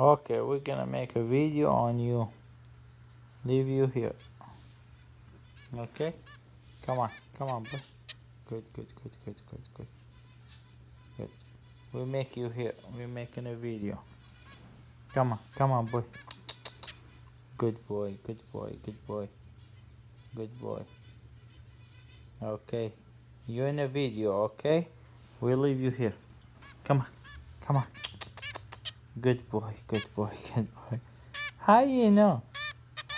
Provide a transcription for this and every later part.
Okay, we're gonna make a video on you. Leave you here. Okay? Come on, boy. Good. Good. We'll make you here. We're making a video. Come on, boy. Good boy. Okay. You're in a video, okay? We'll leave you here. Come on. Good boy. How you know,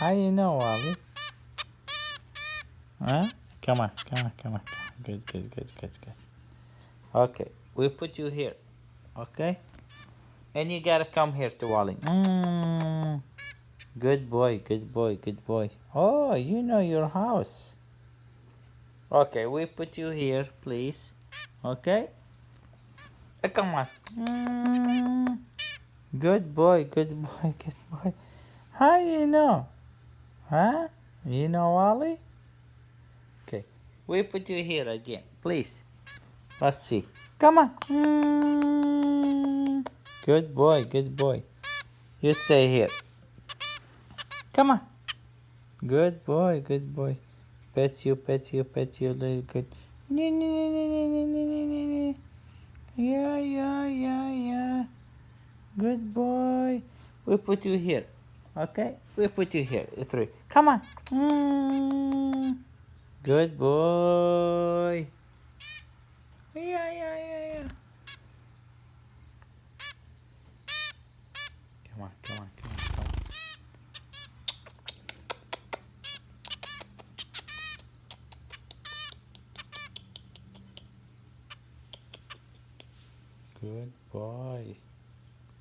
Wally? Huh? Come on. Good. Okay, we put you here, okay? And you gotta come here to Wally. Good boy. Oh, you know your house. Okay, we put you here, please. Okay? Come on. Good boy. How you know? Huh? You know Wally? Okay, we put you here again, please. Let's see. Come on. Good boy. You stay here. Come on. Good boy. Pet you, little good. Yeah. Good boy. We put you here. Okay? We put you here. Three. Come on. Good boy. Yeah. Come on. Good boy.